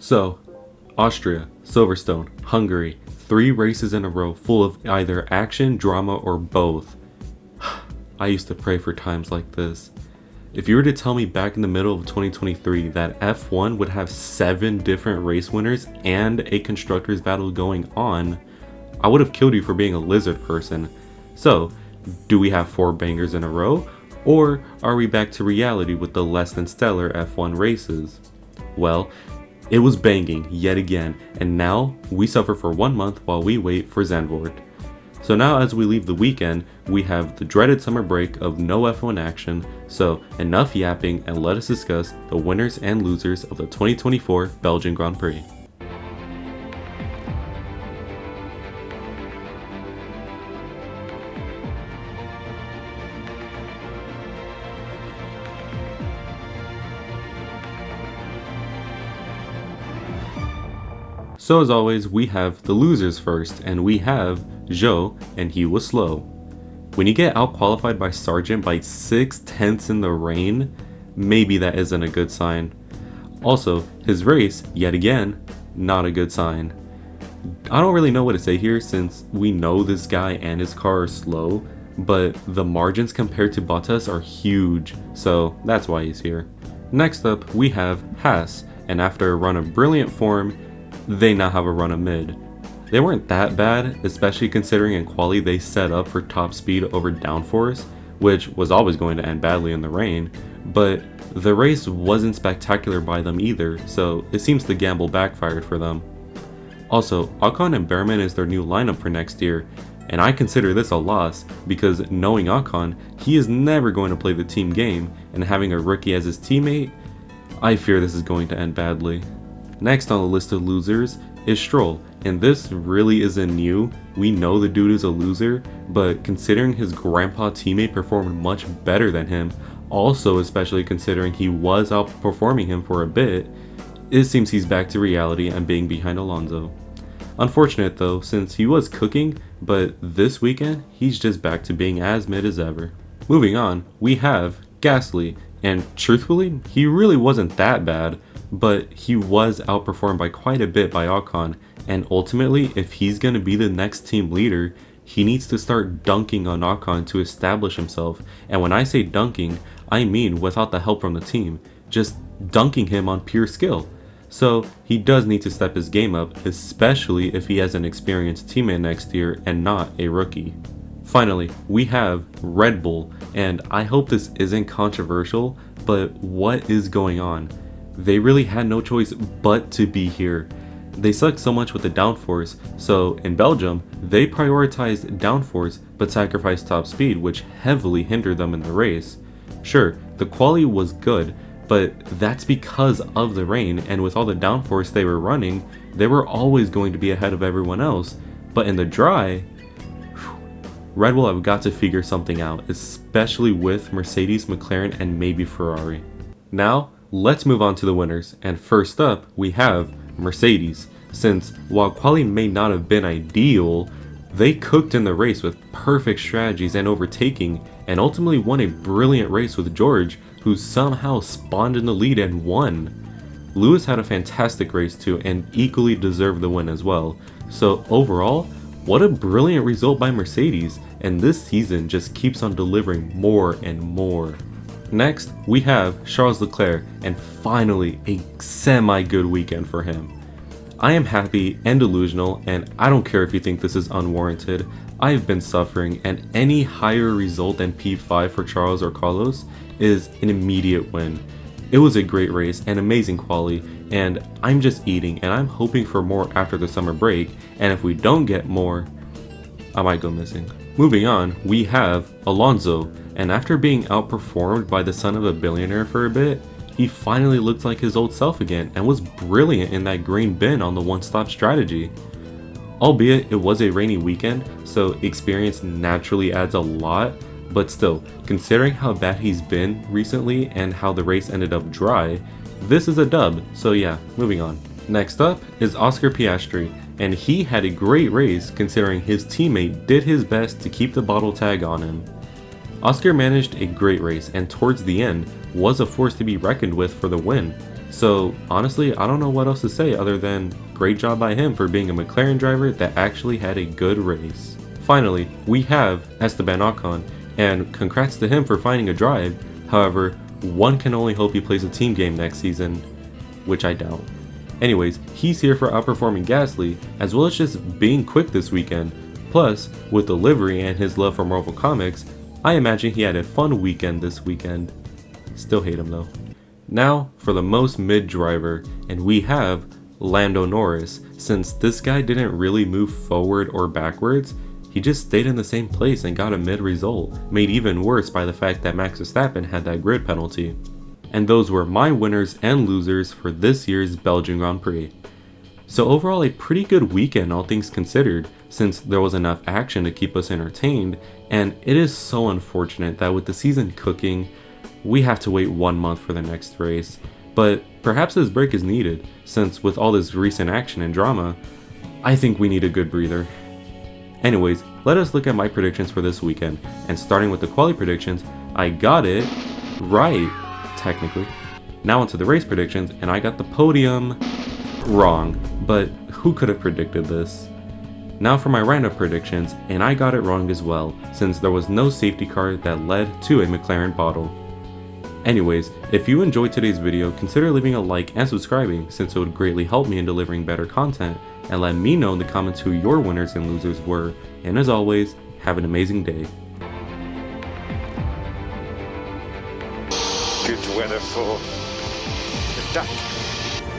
So, Austria, Silverstone, Hungary, 3 races in a row full of either action, drama, or both. I used to pray for times like this. If you were to tell me back in the middle of 2023 that F1 would have 7 different race winners and a constructors battle going on, I would have killed you for being a lizard person. So, do we have 4 bangers in a row, or are we back to reality with the less than stellar F1 races? Well, it was banging yet again, and now we suffer for 1 month while we wait for Zandvoort. So now as we leave the weekend, we have the dreaded summer break of no F1 action, so enough yapping and let us discuss the winners and losers of the 2024 Belgian Grand Prix. So as always, we have the losers first, and we have Zhou, and he was slow. When you get out-qualified by Sargent by 6/10 in the rain, maybe that isn't a good sign. Also, his race, yet again, not a good sign. I don't really know what to say here since we know this guy and his car are slow, but the margins compared to Bottas are huge, so that's why he's here. Next up, we have Haas, and after a run of brilliant form, they now have a run of mid. They weren't that bad, especially considering in quali they set up for top speed over downforce, which was always going to end badly in the rain, but the race wasn't spectacular by them either, so it seems the gamble backfired for them. Also, Ocon and Behrman is their new lineup for next year, and I consider this a loss because knowing Ocon, he is never going to play the team game, and having a rookie as his teammate, I fear this is going to end badly. Next on the list of losers is Stroll, and this really isn't new. We know the dude is a loser, but considering his grandpa teammate performed much better than him, also especially considering he was outperforming him for a bit, it seems he's back to reality and being behind Alonso. Unfortunate though, since he was cooking, but this weekend he's just back to being as mid as ever. Moving on, we have Gasly, and truthfully, he really wasn't that bad, but he was outperformed by quite a bit by Ocon, and ultimately, if he's going to be the next team leader, he needs to start dunking on Ocon to establish himself. And when I say dunking, I mean without the help from the team, just dunking him on pure skill. So he does need to step his game up, especially if he has an experienced teammate next year and not a rookie. Finally, we have Red Bull, and I hope this isn't controversial, but what is going on? They really had no choice but to be here. They suck so much with the downforce, so in Belgium, they prioritized downforce but sacrificed top speed, which heavily hindered them in the race. Sure, the quali was good, but that's because of the rain, and with all the downforce they were running, they were always going to be ahead of everyone else. But in the dry, Red Bull have got to figure something out, especially with Mercedes, McLaren, and maybe Ferrari. Now, let's move on to the winners, and first up, we have Mercedes, since while quali may not have been ideal, they cooked in the race with perfect strategies and overtaking, and ultimately won a brilliant race with George, who somehow spawned in the lead and won. Lewis had a fantastic race too, and equally deserved the win as well. So overall, what a brilliant result by Mercedes, and this season just keeps on delivering more and more. Next, we have Charles Leclerc, and finally a semi-good weekend for him. I am happy and delusional, and I don't care if you think this is unwarranted. I've been suffering, and any higher result than P5 for Charles or Carlos is an immediate win. It was a great race and amazing quali, and I'm just eating, and I'm hoping for more after the summer break, and if we don't get more, I might go missing. Moving on, we have Alonso, and after being outperformed by the son of a billionaire for a bit, he finally looked like his old self again and was brilliant in that green bin on the one-stop strategy. Albeit it was a rainy weekend, so experience naturally adds a lot, but still, considering how bad he's been recently and how the race ended up dry, this is a dub, so yeah, moving on. Next up is Oscar Piastri, and he had a great race considering his teammate did his best to keep the bottle tag on him. Oscar managed a great race and towards the end was a force to be reckoned with for the win, So honestly, I don't know what else to say other than great job by him for being a McLaren driver that actually had a good race. Finally, we have Esteban Ocon, and congrats to him for finding a drive. However, one can only hope he plays a team game next season, which I doubt. Anyways, he's here for outperforming Gasly, as well as just being quick this weekend. Plus, with the livery and his love for Marvel Comics, I imagine he had a fun weekend this weekend. Still hate him though. Now for the most mid driver, and we have Lando Norris. Since this guy didn't really move forward or backwards, he just stayed in the same place and got a mid result, made even worse by the fact that Max Verstappen had that grid penalty. And those were my winners and losers for this year's Belgian Grand Prix. So overall a pretty good weekend all things considered, since there was enough action to keep us entertained, and it is so unfortunate that with the season cooking, we have to wait 1 month for the next race. But perhaps this break is needed, since with all this recent action and drama, I think we need a good breather. Anyways, let us look at my predictions for this weekend, and starting with the quali predictions, I got it right, technically. Now onto the race predictions, and I got the podium wrong, but who could have predicted this? Now for my random predictions, and I got it wrong as well, since there was no safety car that led to a McLaren bottle. Anyways, if you enjoyed today's video, consider leaving a like and subscribing, since it would greatly help me in delivering better content, and let me know in the comments who your winners and losers were, and as always, have an amazing day. Good weather for the duck.